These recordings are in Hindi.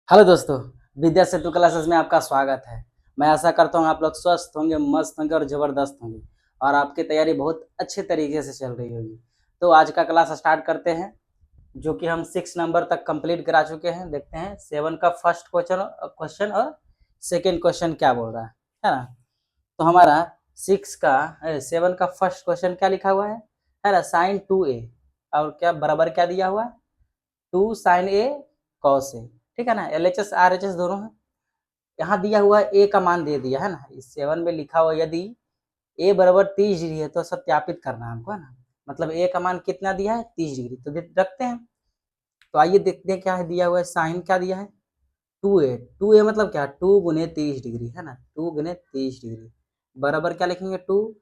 हेलो दोस्तों, विद्या सेतु क्लासेस में आपका स्वागत है। मैं आशा करता हूँ आप लोग स्वस्थ होंगे, मस्त होंगे और ज़बरदस्त होंगे और आपकी तैयारी बहुत अच्छे तरीके से चल रही होगी। तो आज का क्लास स्टार्ट करते हैं, जो कि हम 6 नंबर तक कंप्लीट करा चुके हैं। देखते हैं 7 का फर्स्ट क्वेश्चन और सेकेंड क्वेश्चन क्या बोल रहा है ना। तो हमारा 7 का फर्स्ट क्वेश्चन क्या लिखा हुआ है ना, साइन 2a और क्या बराबर क्या दिया हुआ है, 2 साइन a कॉस a। ठीक है ना, LHS RHS दोनों है। यहाँ दिया हुआ है a का मान दे दिया है ना, इस 7 में लिखा हुआ यदि a बराबर 30 डिग्री है तो सत्यापित करना है हमको, है ना। मतलब a का मान कितना दिया है, 30 डिग्री, तो रखते हैं। तो आइए देखते हैं क्या है दिया हुआ है। साइन क्या दिया है, 2a मतलब क्या, 2 गुने 30 डिग्री है ना, 2 गुने 30 डिग्री बराबर क्या लिखेंगे, 2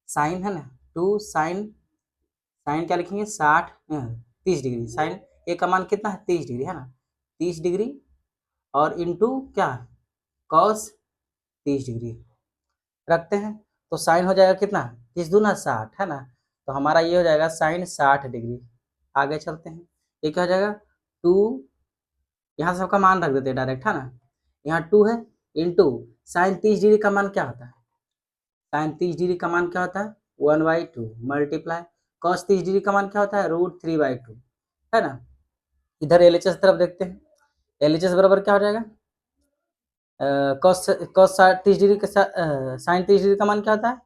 साइन है ना, 2 साइन, साइन क्या लिखेंगे 60 30 डिग्री। साइन a का मान कितना है, 30 डिग्री है ना, 30 डिग्री और इंटू क्या, कॉस 30 डिग्री रखते हैं। तो साइन हो जाएगा कितना, 30 दूना 60 है ना, तो हमारा ये हो जाएगा साइन 60 डिग्री। आगे चलते हैं, ये क्या हो जाएगा, 2, यहाँ सबका मान रख देते हैं डायरेक्ट है ना। यहाँ 2 है इंटू साइन 30 डिग्री का मान क्या होता है, साइन 30 डिग्री का मान क्या होता है 1/2 मल्टीप्लाई कॉस 30 डिग्री का मान क्या होता है √3/2 है ना। इधर LHS तरफ देखते हैं, LHS बराबर क्या हो जाएगा, कॉस कॉस 30 डिग्री का साइन 30 डिग्री का मान क्या होता है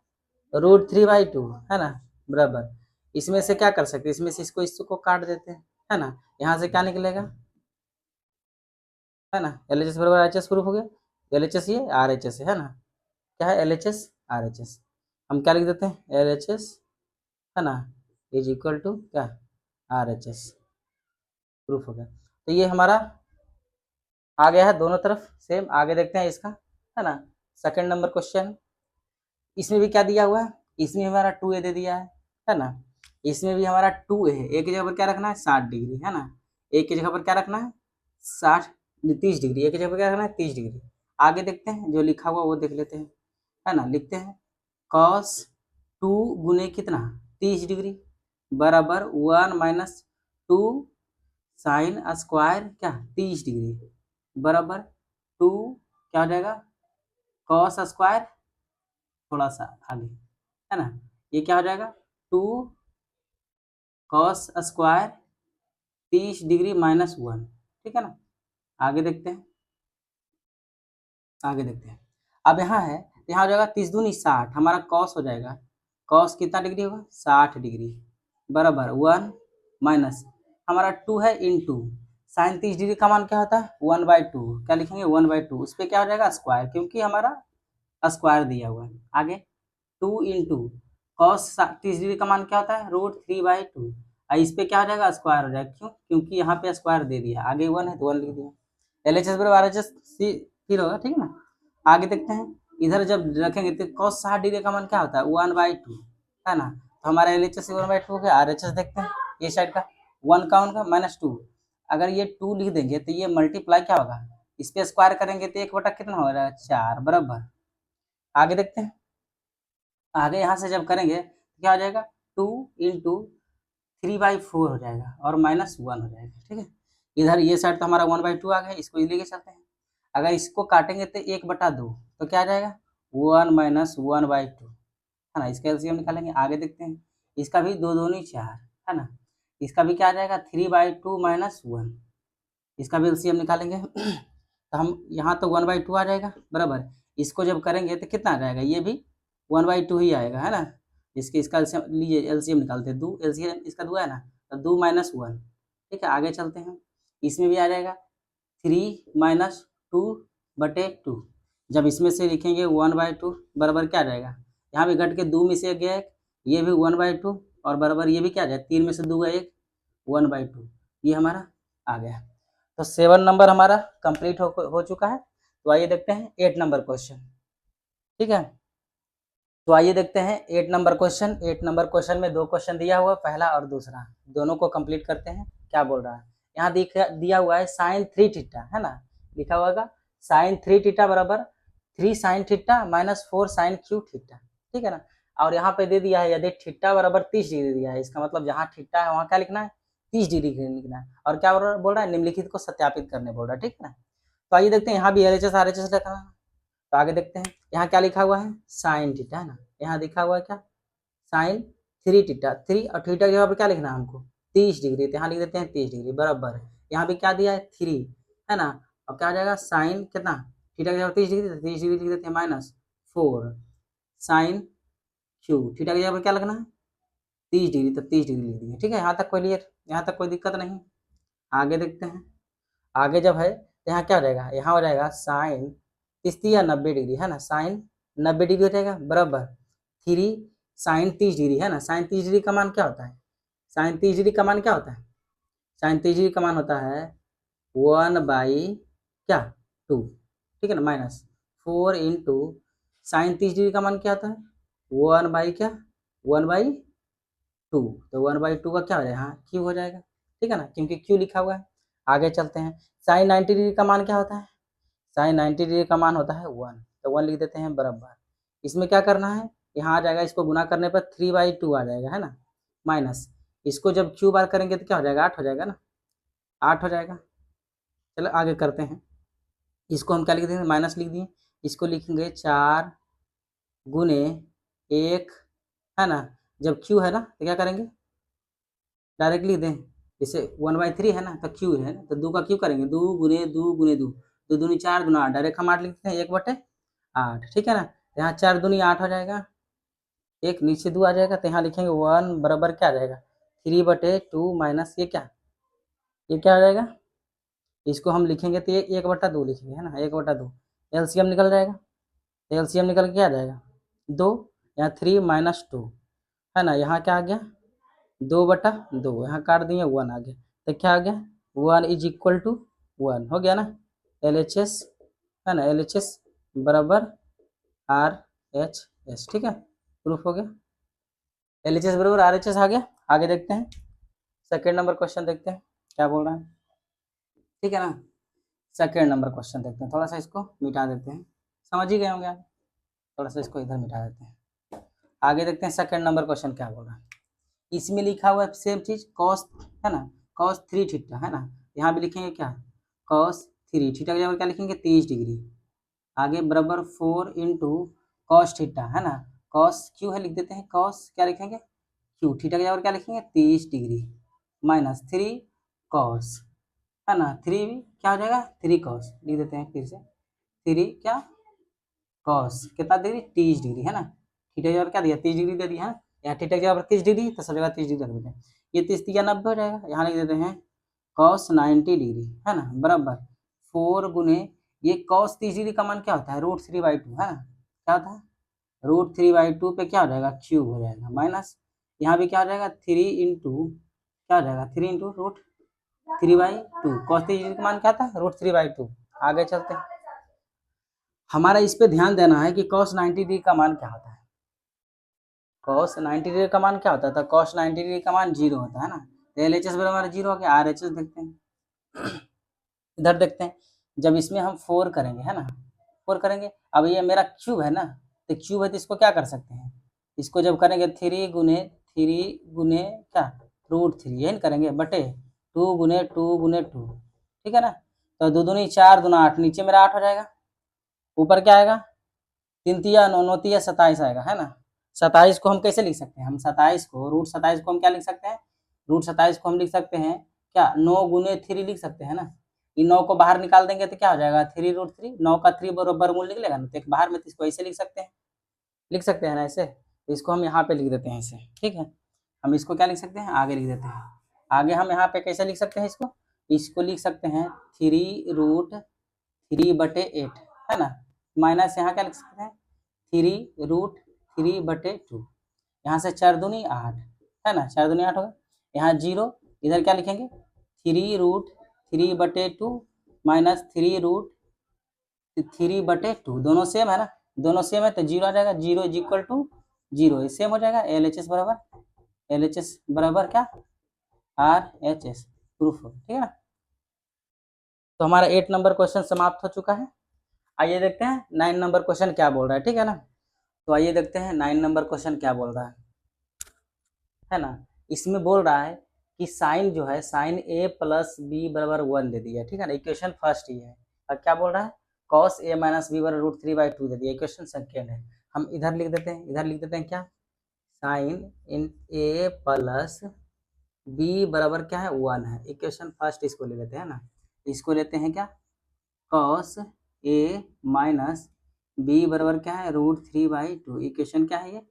√3/2 है ना, बराबर इसमें से क्या कर सकते हैं, इसमें से इसको काट देते हैं है ना। यहाँ से क्या निकलेगा है ना, LHS बराबर RHS प्रूफ हो गया। LHS ये RHS है ना, क्या है LHS RHS, हम क्या लिख देते हैं LHS है ना इज इक्वल टू क्या RHS प्रूफ हो गया। तो ये हमारा आ गया है दोनों तरफ सेम। आगे देखते हैं इसका है ना, सेकंड नंबर क्वेश्चन। इसमें भी क्या दिया हुआ है, इसमें हमारा 2a दे दिया है ना। इसमें भी हमारा 2a है, एक जगह पर क्या रखना है 60 डिग्री है ना, एक की जगह पर क्या रखना है 60 30 डिग्री, एक की जगह पर क्या रखना है 30 डिग्री। आगे देखते हैं जो लिखा हुआ वो देख लेते हैं है ना। लिखते हैं कॉस 2 गुने कितना 30 डिग्री बराबर 1 माइनस 2 साइन स्क्वायर क्या 30 डिग्री बराबर 2 क्या हो जाएगा कॉस स्क्वायर, थोड़ा सा आगे है ना, ये क्या हो जाएगा 2 कॉस स्क्वायर 30 डिग्री माइनस 1। ठीक है ना, आगे देखते हैं, आगे देखते हैं। अब यहाँ है, यहाँ हो जाएगा 30 दूनी 60, हमारा कॉस हो जाएगा, कॉस कितना डिग्री होगा 60 डिग्री बराबर 1 माइनस हमारा 2 है इंटू साइन 30 डिग्री का मान क्या होता है 1/2, क्या लिखेंगे 1/2, उस पर क्या हो जाएगा स्क्वायर, क्योंकि हमारा स्क्वायर दिया हुआ है। आगे 2 इंटू कॉस 30 डिग्री का मान क्या होता है √3/2, इस पे क्या हो जाएगा स्क्वायर हो जाएगा, क्यों, क्योंकि यहाँ पे स्क्वायर दे दिया, आगे 1 है तो 1 लिख दिया। LHS बराबर RHS फिर होगा, ठीक है ना। आगे देखते हैं, इधर जब रखेंगे तो कॉस 60 डिग्री का मान क्या होता है 1/2 है ना, तो हमारा LHS 1/2 हो गया। RHS देखते हैं, ये साइड का 1 का उनका -2, अगर ये 2 लिख देंगे तो ये मल्टीप्लाई क्या होगा, इस पे स्क्वायर करेंगे तो 1 बटा कितना हो रहा है 4 बराबर। आगे देखते हैं, आगे यहाँ से जब करेंगे तो क्या हो जाएगा 2 इंटू 3/4 हो जाएगा और -1 हो जाएगा। ठीक है, इधर ये साइड तो हमारा 1/2 आ गया, इसको लेके चलते हैं। अगर इसको काटेंगे तो 1/2, तो क्या आ जाएगा 1 माइनस 1/2 है ना, इसका एलसीएम निकालेंगे। आगे देखते हैं, इसका भी 2 दूनी 4 है ना, इसका भी क्या आ जाएगा 3/2 माइनस 1, इसका भी एलसीएम निकालेंगे। तो हम यहाँ तो 1/2 आ जाएगा बराबर, इसको जब करेंगे तो कितना आ जाएगा, ये भी 1/2 ही आएगा है ना। इसके इसका एलसीएम लीजिए, एलसीएम निकालते हैं, 2 एलसीएम इसका 2 है ना, तो 2 माइनस 1। ठीक है, आगे चलते हैं, इसमें भी आ जाएगा 3-2/2, जब इसमें से लिखेंगे 1/2 बराबर क्या आ जाएगा, यहाँ भी घट के 2 में से गया एक, ये भी 1/2 और बराबर ये भी क्या आ जाएगा 3 में से 2 गया 1, 1/2, ये हमारा आ गया। तो 7 नंबर हमारा कंप्लीट हो चुका है। तो आइए देखते हैं 8 नंबर क्वेश्चन। ठीक है, तो आइए देखते हैं 8 नंबर क्वेश्चन। 8 नंबर क्वेश्चन में 2 क्वेश्चन दिया हुआ, पहला और दूसरा, दोनों को कंप्लीट करते हैं। क्या बोल रहा है, यहाँ दिया हुआ है साइन 3 थीटा है ना, लिखा हुआ होगा साइन 3 थीटा बराबर 3 sine theta minus 4 sine cube theta. ठीक है ना, और यहाँ पे दे दिया है यदि थीटा बराबर 30 डिग्री दिया है, इसका मतलब जहाँ थीटा है वहाँ क्या लिखना है 30 डिग्री लिखना है। और क्या बोल रहा है, निम्नलिखित को सत्यापित करने बोल रहा है, ठीक है ना। तो आइए देखते हैं, यहाँ भी LHS RHS लिखा है। तो आगे देखते हैं, यहाँ क्या लिखा हुआ है, साइन थीटा, है ना। यहाँ लिखा हुआ है क्या, साइन 3 थीटा, 3 और थीटा की जगह पर क्या लिखना है हमको, 30 डिग्री। तो यहाँ लिख देते हैं 30 डिग्री बराबर, यहाँ भी क्या दिया है 3, है ना। और क्या आ जाएगा, साइन कितना, थीटा की जगह 30 डिग्री, 30 डिग्री लिख देते हैं -4 साइन क्यू, थीटा की जगह पर क्या लगना है 30 डिग्री, तो 30 डिग्री लिख दिए, ठीक है। यहाँ तक क्लियर, यहाँ तक कोई दिक्कत नहीं। आगे देखते हैं, आगे जब है तो यहाँ क्या हो जाएगा, यहाँ हो जाएगा साइन 30 या 90 डिग्री, है ना, साइन 90 डिग्री हो जाएगा बराबर 3 साइन 30 डिग्री, है ना। साइन 30 डिग्री का मान क्या होता है, साइन 30 डिग्री का मान क्या होता है, साइन 30 डिग्री का मान होता है 1/2, ठीक है ना, -4 इंटू साइन 30 डिग्री का मान क्या होता है 1/2, तो 1/2 का क्या हो जाएगा, हाँ क्यू हो जाएगा, ठीक है ना, क्योंकि क्यू लिखा हुआ है। आगे चलते हैं, साइन 90 डिग्री का मान क्या होता है, साइन 90 डिग्री का मान होता है 1, तो 1 लिख देते हैं बराबर। इसमें क्या करना है, यहाँ आ जाएगा, इसको गुना करने पर 3/2 आ जाएगा, है ना, माइनस इसको जब क्यू बार करेंगे तो क्या हो जाएगा, 8 हो जाएगा ना, 8 हो जाएगा। चलो आगे करते हैं, इसको हम क्या लिख देंगे, माइनस लिख दिए, इसको लिखेंगे 4 गुने 1, है ना। जब क्यू है ना तो क्या करेंगे, डायरेक्ट लिख दें, जैसे 1/3 है ना, तो क्यू है तो 2 का क्यू करेंगे, 2 गुने 2 गुने 2, 2 दूनी 4 गुना 8, डायरेक्ट हम 8 लिखते हैं 1/8, ठीक है ना। यहाँ 4 दूनी 8 हो जाएगा, एक नीचे 2 आ जाएगा, तो यहाँ लिखेंगे 1 बराबर क्या आ जाएगा 3/2 माइनस ये क्या, ये क्या आ जाएगा, इसको हम लिखेंगे तो ये 1/2 लिखेंगे, है ना, 1/2 एलसीएम निकल जाएगा, एलसीएम निकल के क्या आ जाएगा 2, यहाँ 3 - 2, है ना, यहाँ क्या आ गया 2/2, यहाँ काट दिए 1 आ गया, तो क्या आ गया 1 = 1 हो गया ना। LHS, है ना, LHS बराबर RHS, ठीक है, प्रूफ हो गया, LHS बराबर RHS आ गया। आगे देखते हैं, सेकेंड नंबर क्वेश्चन देखते हैं क्या बोल रहा है, ठीक है ना। सेकेंड नंबर क्वेश्चन देखते हैं, थोड़ा सा इसको मिटा देते हैं, समझ ही गए होंगे आप, थोड़ा सा इसको इधर मिटा देते हैं। आगे देखते हैं सेकेंड नंबर क्वेश्चन क्या बोल रहा है, इसमें लिखा हुआ है सेम चीज कॉस, है ना, cos 3 थीटा, है ना, यहाँ भी लिखेंगे क्या cos 3 थीटा की जगह क्या लिखेंगे 30 डिग्री, आगे बराबर 4 इंटू कॉस थीटा, है ना, cos क्यू है लिख देते हैं, cos क्या लिखेंगे क्यू, थीटा की जगह क्या लिखेंगे 30 डिग्री -3 cos, है ना, 3 क्या हो जाएगा 3 cos लिख देते हैं, फिर से 3 क्या cos कितना डिग्री 30 डिग्री, है ना, थीटा की जगह क्या दिया 30 डिग्री दे दिया, है ना, यहाँ थीटा की जगह 30 डिग्री, तो सब जगह 30 डिग्री रख देते हैं, ये 30 या 90 हो जाएगा, यहाँ लिख देते हैं cos 90 डिग्री, है ना, बराबर 4 गुने ये cos 30 डिग्री का मान क्या होता है √3/2, है ना, क्या होता है √3/2 पे क्या हो जाएगा क्यूब हो जाएगा, माइनस यहाँ भी क्या हो जाएगा 3 इंटू क्या हो जाएगा 3 इंटू √3/2, cos 30 डिग्री का मान क्या था √3/2। आगे चलते हैं, हमारा इस पे ध्यान देना है कि cos 90 डिग्री का मान क्या होता है, cos 90 डिग्री का मान क्या होता है, तो cos 90 डिग्री का मान 0 होता है ना, तो LHS बराबर 0 हो गया। RHS देखते हैं, इधर देखते हैं, जब इसमें हम 4 करेंगे, है ना, 4 करेंगे, अब ये मेरा क्यूब है ना, तो क्यूब है तो इसको क्या कर सकते हैं, इसको जब करेंगे 3 गुने क्या √3 यही करेंगे बटे 2 गुने 2 गुने 2, ठीक है ना, तो 2 दूनी 4 दूना 8, नीचे मेरा 8 हो जाएगा, ऊपर क्या आएगा 3 तिया 9 9 तिया 27 आएगा, है ना। 27 को हम कैसे लिख सकते हैं, हम 27 को √27 को हम क्या लिख सकते हैं, √27 को हम लिख सकते हैं क्या 9 गुने 3 लिख सकते हैं ना, ये 9 को बाहर निकाल देंगे तो क्या हो जाएगा 3√3, 9 का 3 वर्गमूल निकलेगा ना, तो एक बाहर में, तो इसको ऐसे लिख सकते हैं ना ऐसे, तो इसको हम यहाँ पे लिख देते हैं ऐसे, ठीक है, हम इसको क्या लिख सकते हैं आगे लिख देते हैं, आगे हम यहाँ पे कैसे लिख सकते हैं इसको, इसको लिख सकते हैं 3√3/8, है ना, माइनस यहाँ क्या लिख सकते हैं 3√3/2, यहाँ से 4 दूनी 8, है ना, 4 दूनी 8 होगा, यहाँ 0, इधर क्या लिखेंगे 3√3/2 माइनस 3√3/2, दोनों सेम है ना, दोनों सेम है तो 0 आ जाएगा, 0 = 0, ये सेम हो जाएगा। LHS बराबर क्या RHS, प्रूफ हो, ठीक है ना। तो हमारा 8 नंबर क्वेश्चन समाप्त हो चुका है। आइए देखते हैं 9 नंबर क्वेश्चन क्या बोल रहा है, ठीक है ना। तो आइए देखते हैं 9 नंबर क्वेश्चन क्या बोल रहा है ना, इसमें बोल रहा है कि साइन जो है साइन ए प्लस बी बराबर 1 दे दिया, ठीक है ना, इक्वेशन फर्स्ट ही है। और क्या बोल रहा है, कॉस ए माइनस बी बराबर √3/2 दे दिया, इक्वेशन सेकेंड है। हम इधर लिख देते हैं, इधर लिख देते हैं क्या, sine in A plus B बराबर क्या है 1 है, इक्वेशन फर्स्ट इसको ले लेते हैं ना, इसको लेते हैं क्या, कॉस ए माइनस बी बराबर क्या है √3/2, इक्वेशन क्या है ये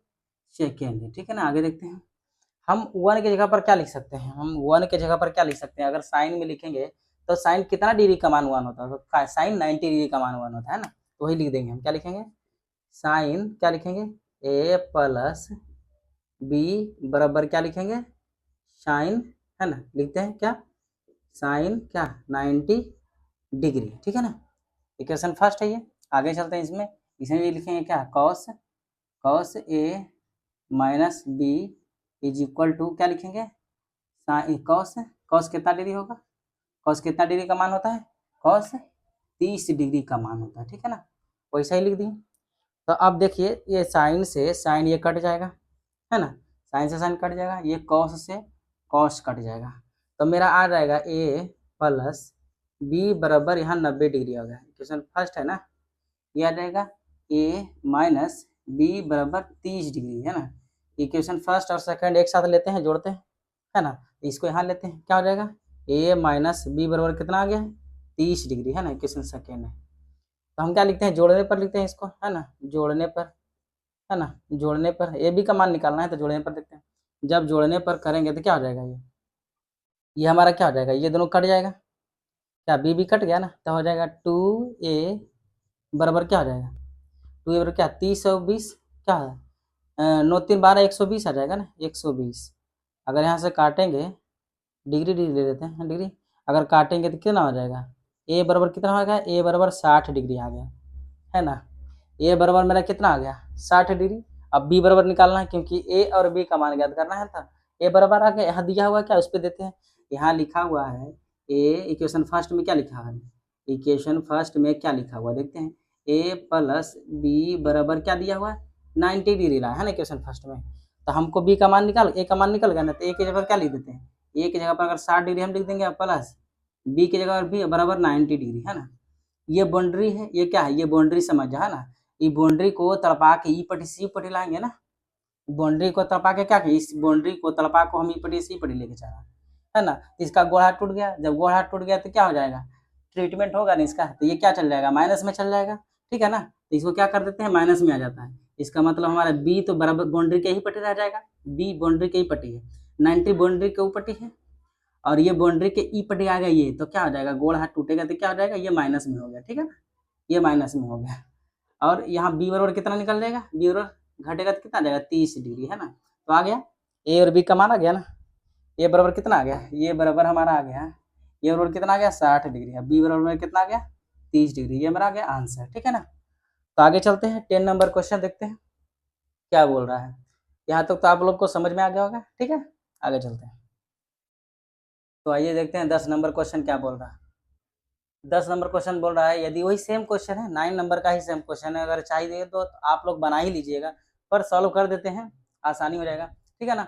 सेकेंड है, ठीक है ना। आगे देखते हैं, हम 1 की जगह पर क्या लिख सकते हैं, हम 1 की जगह पर क्या लिख सकते हैं, अगर साइन में लिखेंगे तो साइन कितना डिग्री का मान 1 होता है, तो साइन 90 डिग्री का मान 1 होता है ना, तो वही लिख देंगे हम, क्या लिखेंगे, साइन क्या लिखेंगे ए प्लस बी बराबर क्या लिखेंगे साइन, है ना, लिखते हैं क्या, साइन क्या 90 डिग्री, ठीक है ना, इक्वेशन फर्स्ट है ये। आगे चलते हैं, इसमें भी लिखेंगे क्या, cos A minus B is equal to क्या लिखेंगे, कॉस कितना डिग्री होगा, कॉस कितना डिग्री का मान होता है, कॉस 30 डिग्री का मान होता है, ठीक है ना, वैसा ही लिख दिए। तो अब देखिए ये साइन से साइन ये कट जाएगा, है ना, साइन से साइन कट जाएगा, ये कॉस से कॉस कट जाएगा, तो मेरा आ जाएगा ए प्लस बी बराबर यहाँ 90 डिग्री हो गया, इक्वेशन फर्स्ट है ना, ये आ जाएगा ए माइनस बी बराबर 30 डिग्री, है ना, इक्वेशन फर्स्ट और सेकंड एक साथ लेते हैं, जोड़ते हैं, है ना, इसको यहाँ लेते हैं, क्या हो जाएगा, ए माइनस बी बराबर कितना आ गया है 30 डिग्री, है ना, इक्वेशन सेकंड है। तो हम क्या लिखते हैं, जोड़ने पर लिखते हैं इसको, है ना, जोड़ने पर, है ना, जोड़ने पर ए बी का मान निकालना है तो जोड़ने पर देखते हैं, जब जोड़ने पर करेंगे तो क्या हो जाएगा, ये हमारा क्या हो जाएगा, ये दोनों कट जाएगा, क्या बी कट गया ना, तो हो जाएगा 2a बराबर क्या हो जाएगा, 2a बराबर क्या 30 और 20 क्या है 9 3 12 120 आ जाएगा ना, 120। अगर यहाँ से काटेंगे डिग्री ले लेते हैं डिग्री, अगर काटेंगे तो कितना हो जाएगा, ए बराबर कितना हो गया, ए बराबर 60 डिग्री आ गया, है ना, ए बराबर मेरा कितना आ गया 60 डिग्री। अब बी बराबर निकालना है क्योंकि ए और बी का मान ज्ञात करना है, था ए बराबर आ गया, यहाँ दिया हुआ क्या उस पर देते हैं, यहाँ लिखा हुआ है ए, इक्वेशन फर्स्ट में क्या लिखा है, इक्वेशन फर्स्ट में क्या लिखा हुआ देखते हैं, ए प्लस बी बराबर क्या दिया हुआ है 90 डिग्री रहा है ना इक्वेशन फर्स्ट में, तो हमको बी का मान निकाल, ए का मान निकल गया ना, तो ए की जगह क्या लिख देते हैं, ए की जगह पर अगर 60 डिग्री हम लिख देंगे प्लस बी की जगह बी बराबर 90 डिग्री, है ना, ये बाउंड्री है, ये क्या है, ये बाउंड्री समझ है ना, ये बाउंड्री को तड़पा के ई पटी सी पटी लाएंगे ना, बाउंड्री को तड़पा के क्या इस बाउंड्री को तड़पा को हम ई पटी सी पटी लेके चला, है ना, इसका गोड़ा टूट गया, जब गोड़ा टूट गया तो क्या हो जाएगा, ट्रीटमेंट होगा ना इसका, तो ये क्या चल जाएगा माइनस में चल जाएगा, ठीक है ना, तो इसको क्या कर देते हैं माइनस में आ जाता है, इसका मतलब हमारा बी तो बराबर बाउंड्री के ही पट्टी रह जाएगा, बी बाउंड्री के ही पट्टी है, 90 बाउंड्री के ऊपर पट्टी है, और ये बाउंड्री के ई पट्टी आ गया ये, तो क्या हो जाएगा गोड़ हाथ टूटेगा तो क्या हो जाएगा, ये माइनस में हो गया, ठीक है ना, ये माइनस में हो गया, और यहाँ बी बराबर कितना निकल जाएगा, बी बराबर घटेगा तो कितना आ जाएगा 30 डिग्री, है ना, तो आ गया ए और बी का मान आ गया ना, ए बराबर कितना आ गया, ये बराबर हमारा आ गया, ये बराबर कितना आ गया 60 डिग्री, बी बराबर कितना आ गया 30 डिग्री, ये मेरा आ गया आंसर, ठीक है ना। तो आगे चलते हैं 10 नंबर क्वेश्चन देखते हैं क्या बोल रहा है, यहाँ तक तो आप लोग को समझ में आ गया होगा, ठीक है, आगे चलते हैं। तो आइए देखते हैं 10 नंबर क्वेश्चन क्या बोल रहा है। 10 नंबर क्वेश्चन बोल रहा है, यदि वही सेम क्वेश्चन है 9 नंबर का ही सेम क्वेश्चन है, अगर चाहिए तो आप लोग बना ही लीजिएगा, पर सॉल्व कर देते हैं आसानी हो जाएगा, ठीक है ना,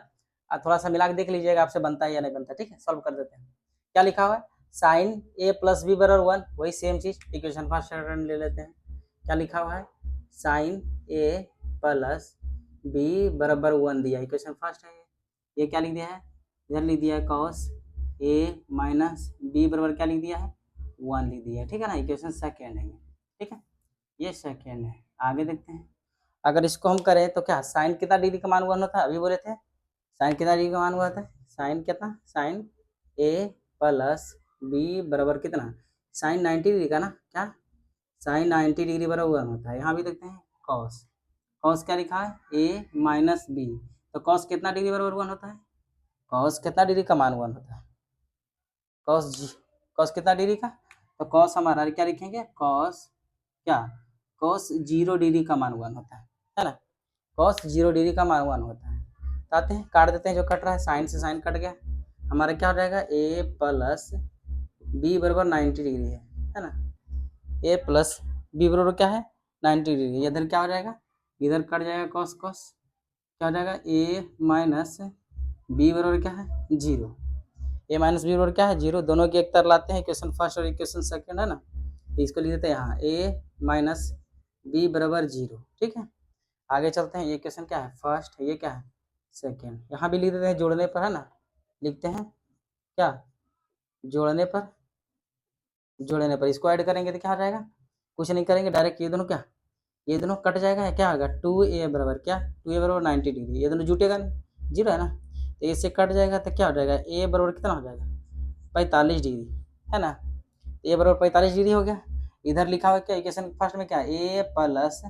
थोड़ा सा मिला के देख लीजिएगा आपसे बनता है या नहीं बनता, ठीक है, सॉल्व कर देते हैं। क्या लिखा हुआ है, साइन ए प्लस बी बराबर 1, वही सेम चीज इक्वेशन फर्स्ट ले लेते हैं, क्या लिखा हुआ है, साइन ए प्लस बी बराबर 1 दिया, इक्वेशन फर्स्ट है ये क्या लिख दिया है, इधर लिख दिया है कॉस ए माइनस बी बराबर क्या लिख दिया है 1 लिख दिया है, ठीक है ना, इक्वेशन सेकेंड है ये, ठीक है, ये सेकेंड है। आगे देखते हैं, अगर इसको हम करें तो क्या साइन कितना डिग्री का मान 1 होता है, अभी बोले थे साइन कितना डिग्री का मान हुआ था, साइन कितना, साइन ए प्लस बी बराबर कितना, साइन 90 डिग्री का ना, क्या साइन 90 डिग्री बराबर 1 होता है, यहाँ भी देखते हैं कॉस, कॉस क्या लिखा है ए माइनस बी, तो कॉस कितना डिग्री बराबर 1 होता है, कॉस कितना डिग्री का मान 1 होता है, कॉस कितना डिग्री का, तो कॉस हमारा क्या लिखेंगे, कॉस क्या, कॉस 0 डिग्री का मान 1 होता है ना, कॉस 0 डिग्री का मान 1 होता है। तो आते हैं काट देते हैं, जो कट रहा है साइन से साइन कट गया, हमारा क्या हो जाएगा ए प्लस बी बराबर 90 डिग्री है ना, ए प्लस बी बराबर क्या है 90 डिग्री, इधर क्या हो जाएगा, इधर कट जाएगा कॉस कॉस, क्या हो जाएगा ए माइनस बी बराबर क्या है 0, ए माइनस बी बराबर क्या है 0, दोनों की एक तरफ लाते हैं, इक्वेशन फर्स्ट और इक्वेशन सेकंड है ना, तो इसको लिख देते हैं यहाँ ए माइनस बी बराबर 0, ठीक है। आगे चलते हैं, ये इक्वेशन क्या है फर्स्ट, ये क्या है सेकंड, यहाँ भी लिख देते हैं जोड़ने पर है ना, लिखते हैं क्या जोड़ने पर इसको ऐड करेंगे तो क्या हो जाएगा, कुछ नहीं करेंगे डायरेक्ट ये दोनों क्या, ये दोनों कट जाएगा, क्या होगा 2a बराबर क्या 2a बराबर 90 डिग्री, ये दोनों जुटेगा नहीं, 0 है ना, तो इससे कट जाएगा तो क्या हो जाएगा a बराबर कितना हो जाएगा 45 डिग्री है ना, a बराबर 45 डिग्री हो गया। इधर लिखा हुआ क्या इक्वेशन फर्स्ट में क्या a प्लस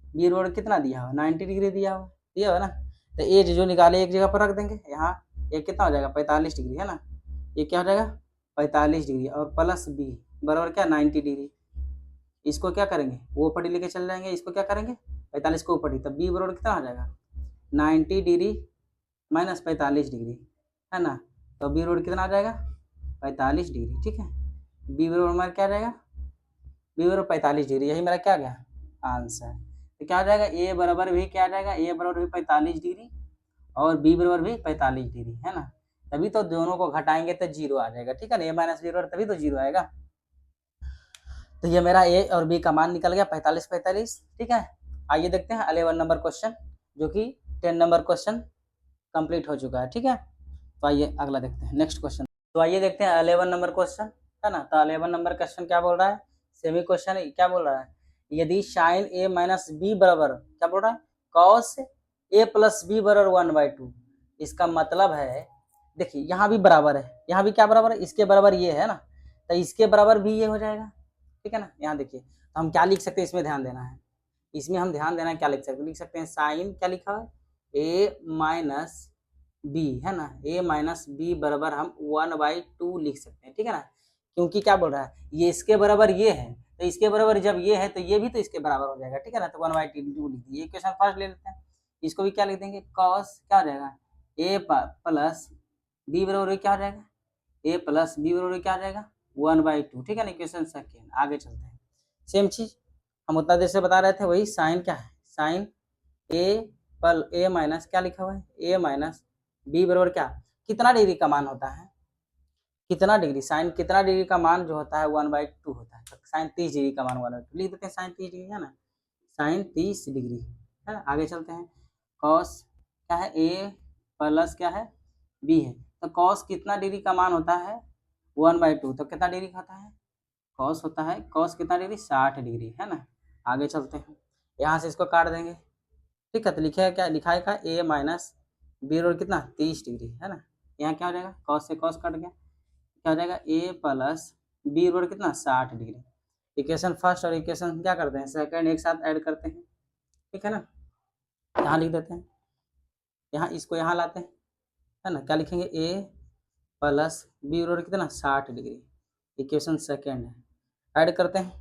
बी बराबर कितना दिया हुआ 90 डिग्री दिया हुआ ना, तो a जो निकाले एक जगह पर रख देंगे, यहाँ ये कितना हो जाएगा 45 डिग्री है ना, ये क्या हो जाएगा 45 डिग्री और प्लस बी बराबर क्या 90 डिग्री, इसको क्या करेंगे वो ऊपर लेके चल जाएंगे, इसको क्या करेंगे 45 को ऊपर, तब बी बराबर कितना हो जाएगा 90 डिग्री माइनस 45 डिग्री है ना, तो बी बराबर कितना आ जाएगा 45 डिग्री, ठीक है। बी बराबर हमारा क्या आ जाएगा बी बराबर 45 डिग्री, यही मेरा क्या गया आंसर। तो क्या आ जाएगा ए बराबर भी क्या आ जाएगा ए बराबर भी 45 डिग्री और बी बराबर भी 45 डिग्री है ना, तभी तो दोनों को घटाएंगे तो 0 आ जाएगा, ठीक है ना, ए माइनस बी बराबर तभी तो 0 आएगा। तो ये मेरा ए और बी का मान निकल गया 45, ठीक है। आइए देखते हैं 11 नंबर क्वेश्चन, जो कि 10 नंबर क्वेश्चन कंप्लीट हो चुका है, ठीक है। तो आइए अगला देखते हैं नेक्स्ट क्वेश्चन। तो आइए देखते हैं 11 नंबर क्वेश्चन है ना, तो 11 नंबर क्वेश्चन क्या बोल रहा है, सेमी क्वेश्चन क्या बोल रहा है, यदि साइन ए माइनस बी बराबर क्या बोल रहा है कॉस ए प्लस बी बराबर 1/2, इसका मतलब है देखिए यहाँ भी बराबर है, यहाँ भी क्या बराबर है इसके बराबर ये है ना, तो इसके बराबर भी ये हो जाएगा, ठीक है ना। यहाँ देखिए तो हम क्या लिख सकते हैं, इसमें ध्यान देना है, इसमें हम ध्यान देना है क्या लिख सकते हैं साइन क्या लिखा है ए माइनस बी है ना, ए माइनस बी बराबर हम 1/2 लिख सकते हैं, ठीक है ना, क्योंकि क्या बोल रहा है ये इसके बराबर ये है, तो इसके बराबर जब ये है तो ये भी तो इसके बराबर हो जाएगा, ठीक है ना, तो 1/2 लिख दिए। इक्वेशन फर्स्ट ले लेते हैं, इसको भी क्या लिख देंगे कॉस क्या हो जाएगा ए प्लस बी बराबर क्या हो जाएगा ए प्लस बी बराबर क्या हो जाएगा 1/2, ठीक है ना। इक्वेशन सेकेंड आगे चलते हैं, सेम चीज हम उतना देर से बता रहे थे, वही साइन क्या है साइन ए माइनस क्या लिखा हुआ है ए माइनस बी बराबर क्या कितना डिग्री का मान होता है, कितना डिग्री साइन कितना डिग्री का मान जो होता है 1/2 होता है, तो साइन 30 डिग्री का मान 1/2 लिख देते हैं, साइन 30 डिग्री है ना, साइन 30 डिग्री है ना। आगे चलते हैं कॉस क्या है ए प्लस क्या है बी है, तो कॉस कितना डिग्री का मान होता है 1/2, तो कितना डिग्री होता है कॉस होता है कॉस कितना डिग्री 60 डिग्री है ना। आगे चलते हैं, यहाँ से इसको काट देंगे, ठीक है, तो लिखा क्या लिखा है ए माइनस बी बराबर कितना 30 डिग्री है ना, यहाँ क्या हो जाएगा कॉस से कॉस कट गया, क्या हो जाएगा ए प्लस बी बराबर कितना 60 डिग्री। इक्वेशन फर्स्ट और इक्वेशन क्या करते हैं सेकंड एक साथ ऐड करते हैं, ठीक है ना, यहाँ लिख देते हैं, यहाँ इसको यहाँ लाते हैं है ना, क्या लिखेंगे ए प्लस बी बराबर कितना 60 डिग्री, इक्वेशन सेकेंड है, ऐड करते हैं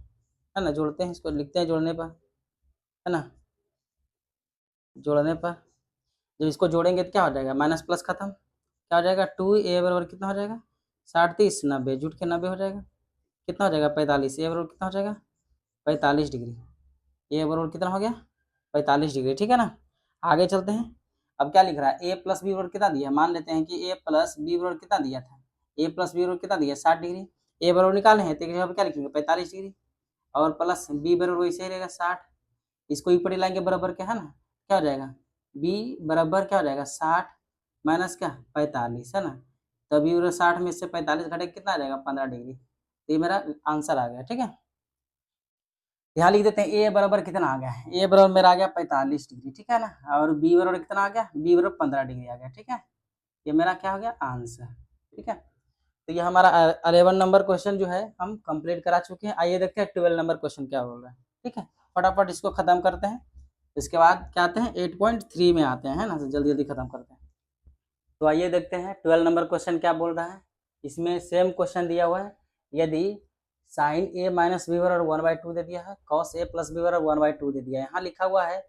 है ना, जोड़ते हैं, इसको लिखते हैं जोड़ने पर है ना, जोड़ने पर जब इसको जोड़ेंगे तो क्या हो जाएगा माइनस प्लस खत्म, क्या हो जाएगा 2a बराबर कितना हो जाएगा 60 30 90 जुट के 90 हो जाएगा, कितना हो जाएगा 45, ए बराबर कितना हो जाएगा 45 डिग्री, ए बराबर कितना हो गया 45 डिग्री, ठीक है ना। आगे चलते हैं, अब क्या लिख रहा है ए प्लस बी बराबर कितना दिया, मान लेते हैं कि ए प्लस बी बराबर कितना दिया था, ए प्लस बी बराबर कितना दिया 60 डिग्री, ए बराबर निकाले हैं तो एक जगह पर क्या लिखेंगे 45 डिग्री और प्लस बी बराबर वैसे ही रहेगा 60, इसको ऊपर लाएंगे बराबर क्या है ना, क्या हो जाएगा बी बराबर क्या हो जाएगा 60 माइनस क्या 45 है ना, तो बी बराबर 60 में से 45 घटे कितना आ जाएगा 15 डिग्री, तो ये मेरा आंसर आ गया, ठीक है। यहाँ लिख देते हैं ए बराबर कितना आ गया, ए बराबर मेरा आ गया 45 डिग्री, ठीक है ना, और बी बराबर कितना आ गया बी बराबर 15 डिग्री आ गया, ठीक है, ये मेरा क्या हो गया आंसर, ठीक है। तो ये हमारा 11 नंबर क्वेश्चन जो है हम कंप्लीट करा चुके हैं। आइए देखते हैं 12 नंबर क्वेश्चन क्या बोल रहा है, ठीक है, फटाफट इसको खत्म करते हैं, इसके बाद क्या आते हैं 8.3 में आते हैं ना, तो जल्दी जल्दी खत्म करते हैं। तो आइए देखते हैं 12 नंबर क्वेश्चन क्या बोल रहा है, इसमें सेम क्वेश्चन दिया हुआ है, यदि साइन ए माइनस बी बराबर 1/2 दे दिया है, कॉस ए प्लस बी बराबर 1/2 दे दिया है, यहाँ लिखा हुआ है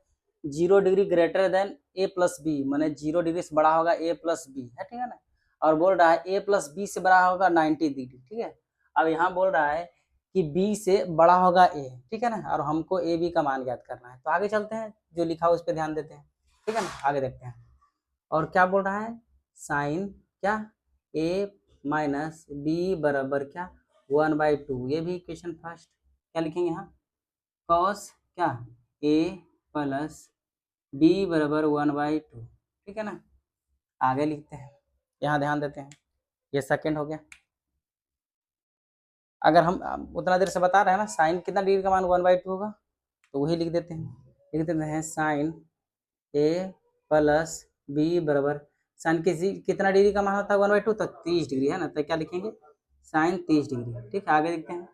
0 डिग्री ग्रेटर देन ए प्लस बी, मैंने 0 डिग्री से बड़ा होगा ए प्लस बी है, ठीक है ना, और बोल रहा है ए प्लस बी से बड़ा होगा 90 डिग्री, ठीक है। अब यहाँ बोल रहा है कि बी से बड़ा होगा ए, ठीक है ना, और हमको ए बी का मान ज्ञात करना है, तो आगे चलते हैं, जो लिखा हो उस पर ध्यान देते हैं, ठीक है ना, आगे देखते हैं। और क्या बोल रहा है साइन क्या ए माइनस बी बराबर क्या 1/2, ये भी इक्वेशन फर्स्ट। क्या लिखेंगे यहाँ कॉस क्या ए प्लस बी बराबर 1/2, ठीक है ना। आगे लिखते हैं, यहाँ ध्यान देते हैं, ये सेकंड हो गया। अगर हम उतना देर से बता रहे हैं ना साइन कितना डिग्री का मान 1/2 होगा, तो वही लिख देते हैं साइन ए प्लस बी बराबर साइन कितना डिग्री का मान होता है 1/2, तो 30 डिग्री है ना, तो क्या लिखेंगे साइन 30 डिग्री। ठीक है, आगे देखते हैं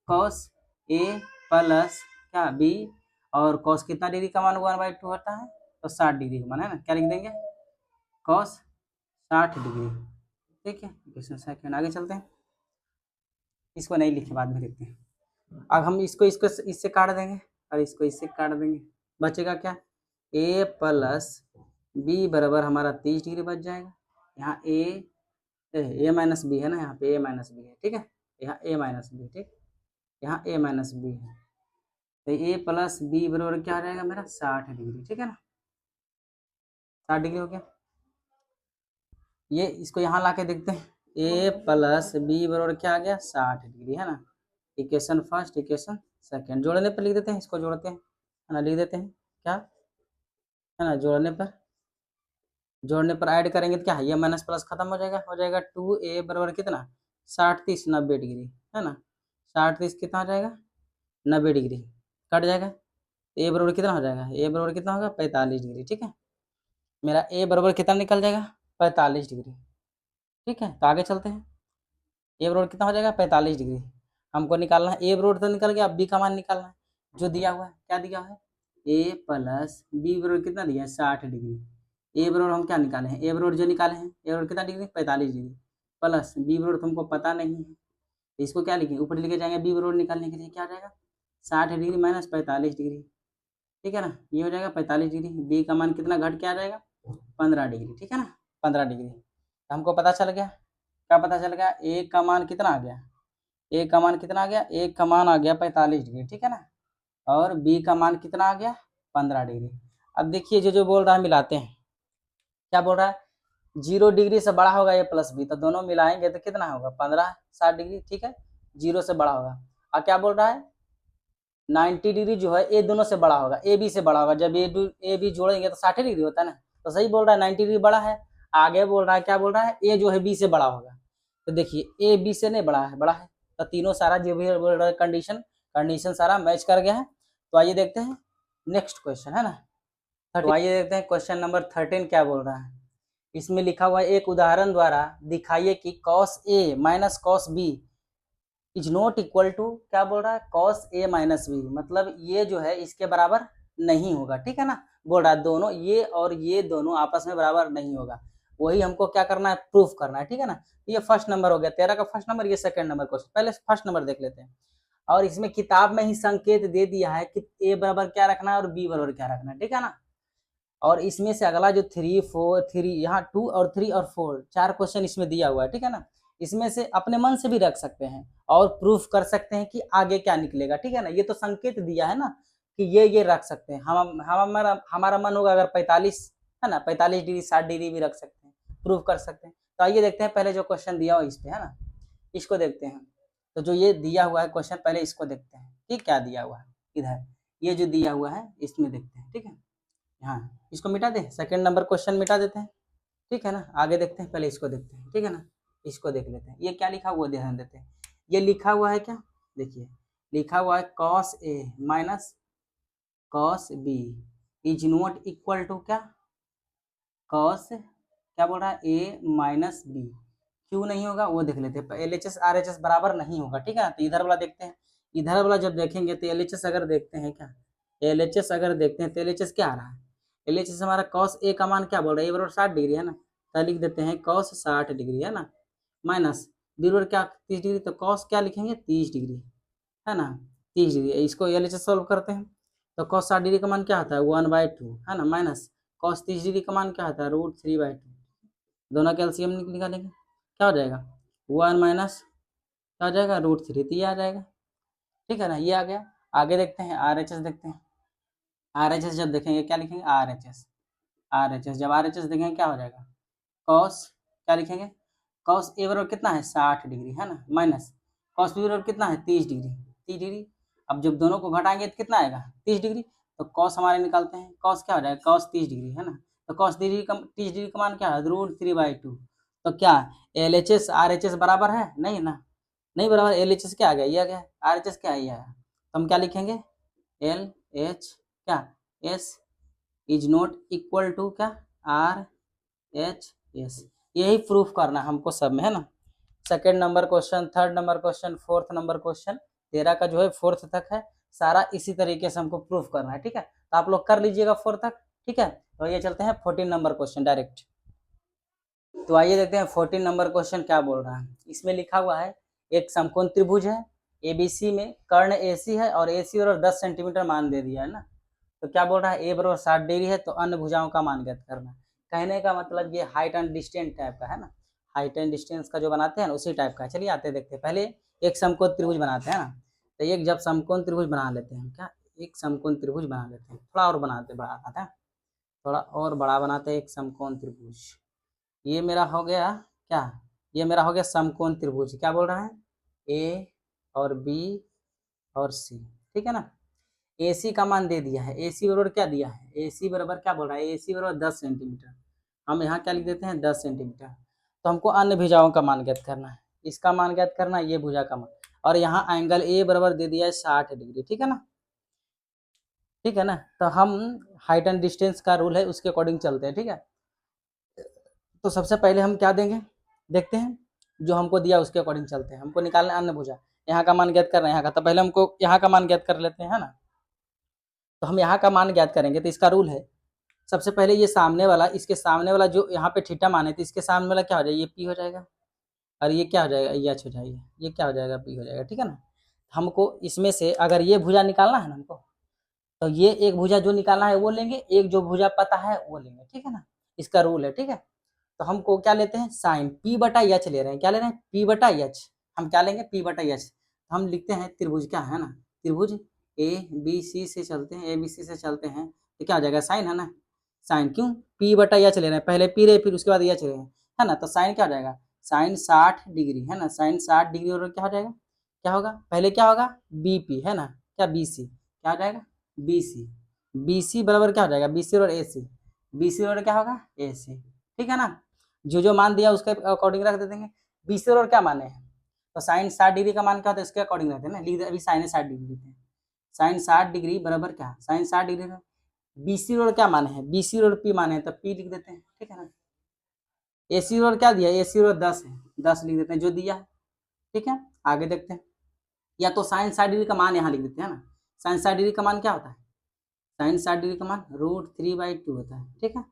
कॉस ए प्लस क्या बी, और कॉस कितना डिग्री का मान 1/2 होता है, तो 60 डिग्री का मान है ना, क्या लिख देंगे कॉस 60 डिग्री। ठीक है, क्वेश्चन सेकंड। आगे चलते हैं, इसको नहीं लिखे बाद में देखते हैं। अब हम इसको इसको इससे काट देंगे और इसको इससे काट देंगे, बचेगा क्या ए प्लस बी बराबर हमारा 30 डिग्री बच जाएगा। यहाँ ए माइनस बी है ना, यहाँ पे ए माइनस बी है, ठीक है, यहाँ ए माइनस बी, ठीक, यहाँ ए माइनस बी है, तो ए प्लस बी बराबर क्या आ जाएगा मेरा 60 डिग्री, ठीक है ना, 60 डिग्री हो गया। ये इसको यहाँ ला के देखते हैं, ए प्लस बी बराबर क्या आ गया 60 डिग्री, है ना। इक्वेशन फर्स्ट इक्वेशन सेकंड, जोड़ने पर लिख देते हैं, इसको जोड़ते हैं, है ना, लिख देते हैं क्या है ना, जोड़ने पर ऐड करेंगे तो क्या है, ये माइनस प्लस खत्म हो जाएगा 2a बराबर कितना 60 30 90 डिग्री, है ना, 60 30 कितना हो जाएगा 90 डिग्री, कट जाएगा, ए बराबर कितना हो जाएगा, ए बराबर कितना होगा 45 डिग्री, ठीक है, मेरा ए बराबर कितना निकल जाएगा 45 डिग्री। ठीक है, तो आगे चलते हैं, ए बराबर कितना हो जाएगा 45 डिग्री हमको निकालना है, ए बराबर तो निकल गया, अब बी का मान निकालना है, जो दिया हुआ है, क्या दिया है ए प्लस बी बराबर कितना दिया है 60 डिग्री, ए बराबर हम क्या निकाले हैं, ए बराबर जो निकाले हैं, ए बराबर कितना डिग्री 45 डिग्री, प्लस बी बराबर तुमको पता नहीं है, इसको क्या लिखेंगे ऊपर लेके जाएंगे, बी बराबर निकालने के लिए क्या आ जाएगा 60 डिग्री माइनस 45 डिग्री, ठीक है ना, ये हो जाएगा 45 डिग्री, बी का मान कितना घट के आ जाएगा 15 डिग्री, ठीक है ना, 15 डिग्री। तो हमको पता चल गया, क्या पता चल गया, ए का मान कितना आ गया, ए का मान कितना आ गया, ए का मान आ गया 45 डिग्री, ठीक है ना, और बी का मान कितना आ गया 15 डिग्री। अब देखिए जो बोल रहा है मिलाते हैं, क्या बोल रहा है 0 डिग्री से बड़ा होगा ए प्लस बी, तो दोनों मिलाएंगे तो कितना होगा 15 60 डिग्री, ठीक है, 0 से बड़ा होगा। और क्या बोल रहा है 90 डिग्री जो है ए दोनों से बड़ा होगा, ए बी से बड़ा होगा, जब ए बी जोड़ेंगे तो 60 डिग्री होता है ना, तो सही बोल रहा है 90 डिग्री बड़ा है। आगे बोल रहा है, क्या बोल रहा है ए जो है बी से बड़ा होगा, तो देखिए ए बी से नहीं बड़ा है, तो तीनों सारा जो भी बोल रहा है कंडीशन सारा मैच कर गया है। तो आइए देखते हैं नेक्स्ट क्वेश्चन, है ना, तो आइए देखते हैं क्वेश्चन नंबर 13 क्या बोल रहा है। इसमें लिखा हुआ है एक उदाहरण द्वारा दिखाइए कि cos a minus cos b is not equal to, क्या बोल रहा है cos a माइनस बी, मतलब ये जो है इसके बराबर नहीं होगा, ठीक है ना, बोल रहा है दोनों ये और ये दोनों आपस में बराबर नहीं होगा, वही हमको क्या करना है प्रूफ करना है, ठीक है ना। ये फर्स्ट नंबर हो गया 13 का फर्स्ट नंबर, ये सेकंड नंबर क्वेश्चन, पहले फर्स्ट नंबर देख लेते हैं। और इसमें किताब में ही संकेत दे दिया है कि a बराबर क्या रखना है और b बराबर क्या रखना है, ठीक है ना। और इसमें से अगला जो 3 4 3 यहाँ 2 और 3 और 4 चार क्वेश्चन इसमें दिया हुआ है, ठीक है ना, इसमें से अपने मन से भी रख सकते हैं और प्रूफ कर सकते हैं कि आगे क्या निकलेगा, ठीक है ना। ये तो संकेत दिया है ना कि ये रख सकते हैं, हमारा मन होगा अगर 45 है ना 45 डिग्री 60 डिग्री भी रख सकते हैं, प्रूफ कर सकते हैं। तो आइए देखते हैं पहले जो क्वेश्चन दिया हुआ इस पे, है ना, इसको देखते हैं। तो जो ये दिया हुआ है क्वेश्चन, पहले इसको देखते हैं कि क्या दिया हुआ है, इधर ये जो दिया हुआ है इसमें देखते हैं, ठीक है। हाँ, इसको मिटा दें, सेकंड नंबर क्वेश्चन मिटा देते हैं, ठीक है ना। आगे देखते हैं, पहले इसको देखते हैं, ठीक है ना, इसको देख लेते हैं। ये क्या लिखा हुआ ध्यान देते हैं, ये लिखा हुआ है क्या, देखिए लिखा हुआ है cos a minus cos b is not equal to क्या cos, क्या बोल रहा है a माइनस बी, क्यों नहीं होगा वो देख लेते हैं। LHS RHS बराबर नहीं होगा, ठीक है ना। तो इधर वाला देखते हैं, इधर वाला जब देखेंगे तो LHS अगर देखते हैं क्या, LHS अगर देखते हैं तो LHS क्या आ रहा है, LHS हमारा cos a का मान क्या बोल रहा है, a बराबर 60 डिग्री है ना, तो लिख देते हैं cos 60 डिग्री, है ना, माइनस b बराबर क्या 30 डिग्री, तो cos क्या लिखेंगे 30 डिग्री, है ना, 30 डिग्री। इसको LHS सॉल्व करते हैं तो cos 60 डिग्री का मान क्या आता है 1/2, है ना, माइनस cos 30 डिग्री का मान क्या आता है √3/2, दोनों का एलसीएम निकालेंगे क्या हो जाएगा 1 माइनस क्या हो जाएगा √3, तो ये आ जाएगा, ठीक है ना, ये आ गया। आगे देखते हैं RHS देखते हैं, RHS जब देखेंगे क्या लिखेंगे RHS जब RHS देखेंगे क्या हो जाएगा cos क्या लिखेंगे कॉस ए बराबर कितना है 60 डिग्री है ना, माइनस कॉस बी बराबर कितना है 30 डिग्री, 30 डिग्री। अब जब दोनों को घटाएंगे तो कितना आएगा 30 डिग्री, तो कॉस हमारे निकालते हैं, कॉस क्या हो जाएगा कॉस 30 डिग्री है ना, तो कॉस 30 डिग्री का मान क्या है √3/2। तो क्या L H S R H S बराबर है, नहीं ना, नहीं बराबर, एल एच एस क्या आ गया ये आ गया, आर एच एस क्या है ये आया, तो हम क्या लिखेंगे एल एच क्या S is not equal to क्या आर एच एस। यही प्रूफ करना हमको सब में है ना। Second number question, third number question, fourth number question, 13 का जो है फोर्थ तक है, सारा इसी तरीके से हमको प्रूफ करना है, ठीक है। तो आप लोग कर लीजिएगा फोर्थ तक, ठीक है। तो ये चलते हैं 14 नंबर क्वेश्चन डायरेक्ट। तो आइए देखते हैं 14 नंबर क्वेश्चन क्या बोल रहा है। इसमें लिखा हुआ है एक समकोण त्रिभुज है, एबीसी में कर्ण एसी है और एसी बराबर 10 सेंटीमीटर मान दे दिया है ना। तो क्या बोल रहा है ए बराबर 60 डिग्री है तो अन्य भुजाओं का मान ज्ञात करना। कहने का मतलब ये हाइट एंड डिस्टेंस टाइप का है ना, हाइट एंड डिस्टेंस का जो बनाते हैं ना उसी टाइप का है। चलिए आते देखते हैं, पहले एक समकोण त्रिभुज बनाते हैं ना। तो एक जब समकोण त्रिभुज बना लेते हैं, क्या एक समकोण त्रिभुज बना लेते हैं, थोड़ा और बनाते बढ़ाते हैं, थोड़ा और बड़ा बनाते हैं एक समकोण त्रिभुज। ये मेरा हो गया क्या, ये मेरा हो गया समकोण त्रिभुज। क्या बोल रहा है ए और बी और सी, ठीक है ना। AC का मान दे दिया है, AC बराबर क्या दिया है, AC बराबर क्या बोल रहा है, AC बराबर 10 सेंटीमीटर। हम यहाँ क्या लिख देते हैं 10 सेंटीमीटर। तो हमको अन्य भुजाओं का मान ज्ञात करना है, इसका मान ज्ञात करना है, ये भुजा का मान। और यहाँ एंगल A बराबर दे दिया है 60 डिग्री, ठीक है ना, ठीक है ना। तो हम हाइट एंड डिस्टेंस का रूल है उसके अकॉर्डिंग चलते हैं, ठीक है। तो सबसे पहले हम क्या देंगे, देखते हैं, जो हमको दिया उसके अकॉर्डिंग चलते हैं। हमको निकालना अन्य भुजा, यहाँ का मान ज्ञात करना है यहाँ का, तो पहले हमको यहाँ का मान ज्ञात कर लेते हैं, है ना। तो हम यहाँ का मान ज्ञात करेंगे, तो इसका रूल है सबसे पहले ये सामने वाला, इसके सामने वाला जो यहाँ पे थीटा मान है, तो इसके सामने वाला क्या हो जाएगा, ये पी हो जाएगा, और ये क्या हो जाएगा एच हो जाएगा, ये क्या हो जाएगा पी हो जाएगा, ठीक है ना। हमको इसमें से अगर ये भुजा निकालना है ना हमको, तो ये एक भुजा जो निकालना है वो लेंगे, एक जो भुजा पता है वो लेंगे, ठीक है ना। इसका रूल है, ठीक है। तो हमको क्या लेते हैं साइन पी बटा एच ले रहे हैं, क्या ले रहे हैं पी बटा एच। हम क्या लेंगे पी बटा एच। हम लिखते हैं त्रिभुज क्या है ना, त्रिभुज ए बी सी से चलते हैं, ए बी सी से चलते हैं, तो क्या हो जाएगा साइन है ना, साइन क्यों पी बटा एच ले रहे हैं, पहले पी रहे फिर उसके बाद एच ले रहे हैं, है ना। तो साइन क्या हो जाएगा साइन 60 डिग्री है ना, साइन 60 डिग्री और क्या हो जाएगा, क्या होगा पहले क्या होगा बीपी है ना, क्या बीसी क्या हो जाएगा बीसी, बीसी बराबर क्या हो जाएगा बीसी और एसी, बीसी बराबर क्या होगा एसी, ठीक है ना। जो मान दिया उसके अकॉर्डिंग रख देंगे। बीसी और क्या माने हैं, तो साइन 60 डिग्री का मान क्या होता है इसके अकॉर्डिंग रहते हैं ना, लिख दे अभी साइन 60 डिग्री लिखते हैं, साइन 60 डिग्री बराबर क्या साइन 60 डिग्री का बीसी और क्या माने हैं, बीसी और पी माने हैं, तो पी लिख देते हैं, ठीक है ना। एसी और क्या दिया एसी और 10 है, 10 लिख देते हैं जो दिया है, ठीक है। आगे देखते हैं, या तो साइन 60 डिग्री का मान यहाँ लिख देते हैं ना, साइन 60 डिग्री का मान क्या होता है, साइन 60 डिग्री का मान √3/2 होता है, ठीक है।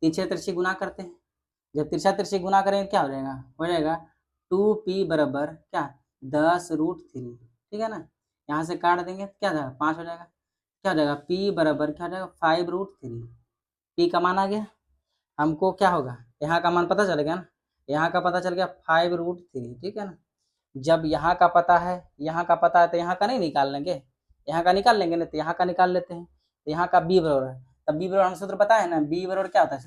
तिरछे तिरछे गुना करते हैं, जब तिरछा तिरछे गुना करेंगे क्या हो जाएगा 2p बराबर क्या 10√3, ठीक है ना। यहाँ से काट देंगे क्या जाएगा 5 हो जाएगा, क्या हो जाएगा p बराबर क्या हो जाएगा 5√3, p का मान आ गया। हमको क्या होगा यहाँ का मान पता चल गया ना, यहाँ का पता चल गया 5√3, ठीक है ना। जब यहाँ का पता है, यहाँ का पता है तो यहाँ का नहीं निकाल लेंगे, यहाँ का निकाल लेंगे ना, तो यहाँ का निकाल लेते हैं। तो यहाँ का b बराबर है, तब b बराबर हम सूत्र पता है ना, b बराबर क्या होता है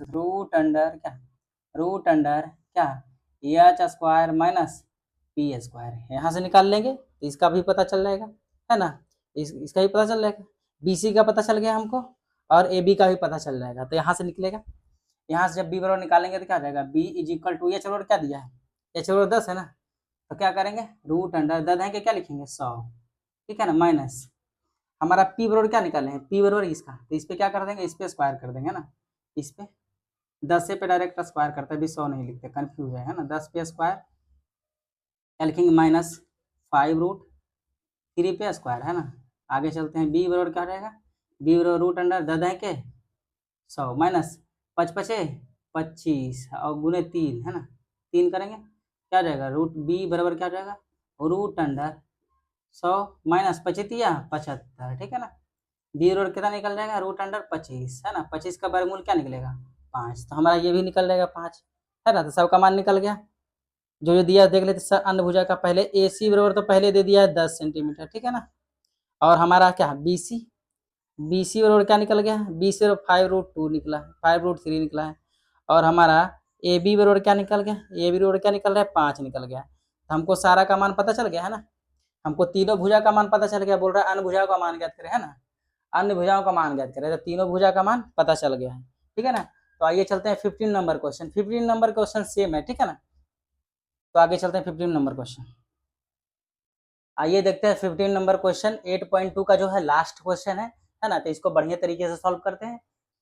रूट अंडर क्या H square minus P square, यहाँ से निकाल लेंगे तो इसका भी पता चल जाएगा, है ना। इसका भी पता चल जाएगा, BC का पता चल गया हमको और AB का भी पता चल जाएगा, तो यहाँ से निकलेगा। यहाँ से जब b बराबर निकालेंगे तो क्या हो जाएगा b is equal to H बराबर क्या दिया है, एच बराबर 10 है ना, तो क्या करेंगे रूट अंडर 10 है कि क्या लिखेंगे 100, ठीक है ना, माइनस हमारा p बराबर क्या निकाले हैं p बराबर इसका, तो इस पे क्या कर देंगे इस पे स्क्वायर कर देंगे ना, इस पे 10 से पे डायरेक्ट स्क्वायर करता है, भी 100 नहीं लिखते कंफ्यूज है ना, 10 पे स्क्वायर क्या लिखेंगे माइनस 5√3 पे स्क्वायर है ना। आगे चलते हैं b बराबर क्या हो जाएगा, b बराबर रूट अंडर 10 है के 100 माइनस 5 5 25 और गुने 3 है ना, 3 करेंगे क्या हो जाएगा रूट b बराबर क्या हो जाएगा रूट अंडर 100 माइनस 75, ठीक है ना। b बराबर कितना निकल जाएगा रूट अंडर 25 है ना, 25 का वर्गमूल क्या निकलेगा 5, तो हमारा ये भी निकल जाएगा 5 है ना। तो सबका मान निकल गया, जो दिया देख लेते सर अन्य भुजा का। पहले AC बराबर तो पहले दे दिया है 10 सेंटीमीटर, ठीक है ना। और हमारा क्या BC बराबर क्या निकल गया, BC बराबर 5√2 निकला है, 5√3 निकला है। और हमारा ए बी बराबर क्या निकल गया, ए बी बराबर क्या निकल रहा है 5 निकल गया। तो हमको सारा का मान पता चल गया है ना, हमको तीनों भुजा का मान पता चल गया, बोल रहा है अन्य भुजाओं का मान ज्ञात करें, है ना, अन्य भुजाओं का मान ज्ञात करें, तो तीनों भुजा का मान पता चल गया है, ठीक है ना। तो आइए चलते हैं 15 number question, 15 number question same है, ठीक है ना। तो आगे चलते हैं 15 नंबर क्वेश्चन। आइए देखते हैं 15 नंबर क्वेश्चन 8.2 का जो है लास्ट क्वेश्चन है ना। तो इसको बढ़िया तरीके से सॉल्व करते हैं।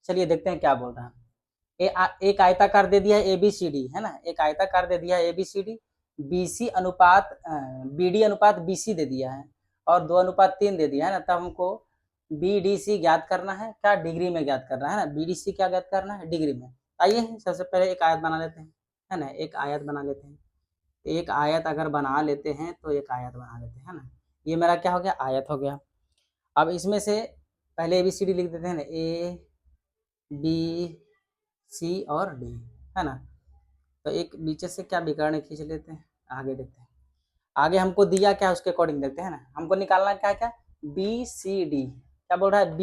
चलिए देखते हैं क्या बोल रहा है। एक आयताकार दे दिया है ABCD, है ना, एक आयताकार दे दिया है ABCD, BC अनुपात BD अनुपात BC दे दिया है और 2:3 दे दिया है ना। तब हमको BDC ज्ञात करना है, क्या डिग्री में ज्ञात करना है ना, BDC क्या ज्ञात करना है डिग्री में। आइए सबसे पहले एक आयत बना लेते हैं, है ना, एक आयत बना लेते हैं। एक आयत अगर बना लेते हैं तो एक आयत बना लेते हैं, है ना। ये मेरा क्या हो गया, आयत हो गया। अब इसमें से पहले ABCD लिख देते हैं ना, ABC और D, है ना। तो एक नीचे से क्या विकर्ण खींच लेते हैं, आगे देखते हैं। आगे हमको दिया क्या उसके अकॉर्डिंग देखते हैं ना, हमको निकालना क्या क्या BCD, क्या बोल रहा है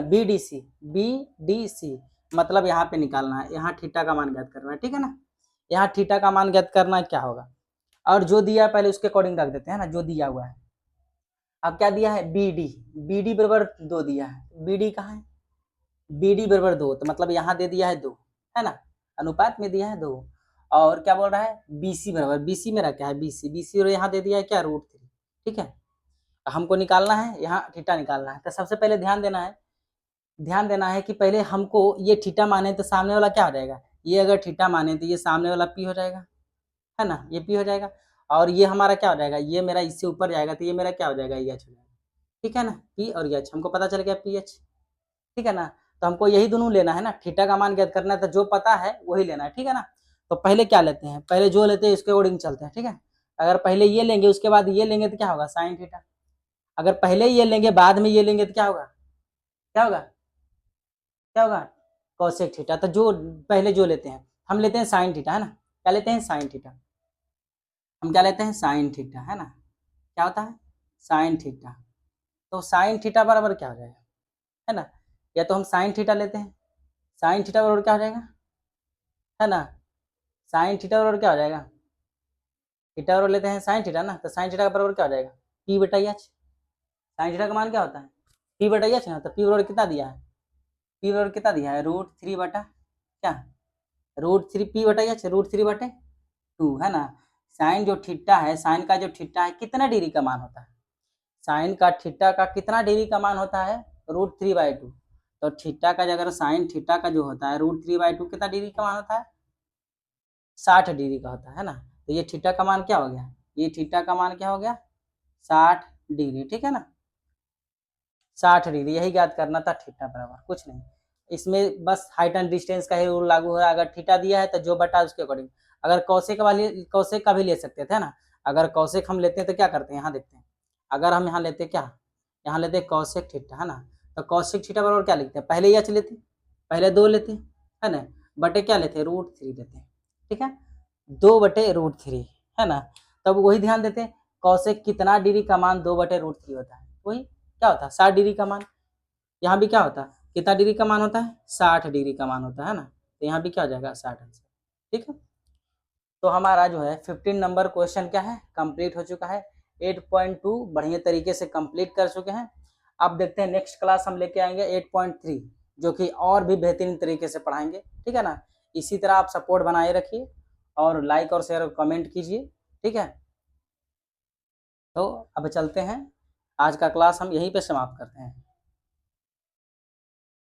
BDC मतलब यहाँ पे निकालना है, यहाँ थीटा का मान ज्ञात करना है, ठीक है ना। यहाँ थीटा का मान ज्ञात करना है, क्या होगा, और जो दिया पहले उसके अकॉर्डिंग रख देते हैं ना, जो दिया हुआ है। अब क्या दिया है BD बराबर 2 दिया है, BD कहाँ है, BD बराबर 2, तो मतलब यहाँ दे दिया है 2, है ना, अनुपात में दिया है 2। और क्या बोल रहा है BC बराबर, BC मेरा क्या है BC और यहाँ दे दिया है क्या √3, ठीक है। हमको निकालना है यहाँ थीटा निकालना है। तो सबसे पहले ध्यान देना है कि पहले हमको ये थीटा माने तो सामने वाला क्या हो जाएगा, ये अगर थीटा माने तो ये सामने वाला P हो जाएगा, है ना, ये P हो जाएगा। और ये हमारा क्या हो जाएगा, ये मेरा इससे ऊपर जाएगा तो ये मेरा क्या हो जाएगा, EH हो जाएगा, ठीक है ना। P और EH हमको पता चल गया PH, ठीक है ना। तो हमको यही दोनों लेना है ना, थीटा का मान ज्ञात करना है, तो जो पता है वही लेना है, ठीक है ना। तो पहले क्या लेते हैं, पहले जो लेते हैं उसके अकॉर्डिंग चलते हैं, ठीक है। अगर पहले ये लेंगे उसके बाद ये लेंगे तो क्या होगा साइन थीटा, अगर पहले ये लेंगे बाद में ये लेंगे तो क्या होगा, क्या होगा, क्या होगा कोसेक थीटा। तो जो पहले जो लेते हैं हम लेते हैं साइन थीटा, है ना, क्या लेते हैं साइन थीटा, हम क्या लेते हैं साइन थीटा, है ना, क्या होता है साइन थीटा। तो साइन थीटा बराबर क्या हो जाएगा, है ना, या तो हम साइन थीटा लेते हैं, साइन थीटा बराबर क्या हो जाएगा, है ना, साइन थीटा बराबर क्या हो जाएगा, थीटा बराबर लेते हैं साइन थीटा ना, तो साइन थीटा का बराबर क्या हो जाएगा P/H। साइन थीटा का मान क्या होता है P/H ना, तो P बराबर कितना दिया है, P बराबर कितना दिया है √3 बटा क्या, √3 P/H √3/2, है ना। साइन जो थीटा है, साइन का जो थीटा है कितना डिग्री का मान होता है, साइन का थीटा का कितना डिग्री का मान होता है √3/2। तो थीटा का अगर साइन थीटा का जो होता है √3/2 कितना डिग्री का मान होता है 60 डिग्री का होता है ना। तो ये थीटा का मान क्या हो गया, ये थीटा का मान क्या हो गया 60 डिग्री, ठीक है ना, 60 डिग्री यही ज्ञात करना था थीटा बराबर कुछ नहीं। इसमें बस हाइट एंड डिस्टेंस का ही रूल लागू हो रहा है, अगर थीटा दिया है तो जो बटा उसके अकॉर्डिंग। अगर कौशिक का भी ले सकते थे ना, अगर कौशिक हम लेते हैं तो क्या करते हैं यहाँ देखते हैं, अगर हम यहाँ लेते क्या, यहाँ लेते कौशिक थीटा, है ना। तो कौशिक थीटा बराबर क्या लिखते हैं, पहले एच लेते, पहले 2 लेते, है ना, बटे क्या लेते √3 लेते हैं, ठीक है, 2/√3, है ना। तब वही ध्यान देते हैं कौशिक कितना डिग्री का मान 2/√3 होता है, वही क्या होता है 60 डिग्री का मान। यहाँ भी क्या होता है कितना डिग्री का मान होता है 60 डिग्री का मान होता है ना। तो यहाँ भी क्या हो जाएगा 60 आंसर, ठीक है। तो हमारा जो है 15 नंबर क्वेश्चन क्या है कंप्लीट हो चुका है, 8.2 बढ़िया तरीके से कंप्लीट कर चुके हैं। अब देखते हैं नेक्स्ट क्लास हम लेके आएंगे 8.3 जो कि और भी बेहतरीन तरीके से पढ़ाएंगे, ठीक है ना। इसी तरह आप सपोर्ट बनाए रखिए और लाइक और शेयर और कमेंट कीजिए, ठीक है। तो अब चलते हैं, आज का क्लास हम यहीं पे समाप्त करते हैं।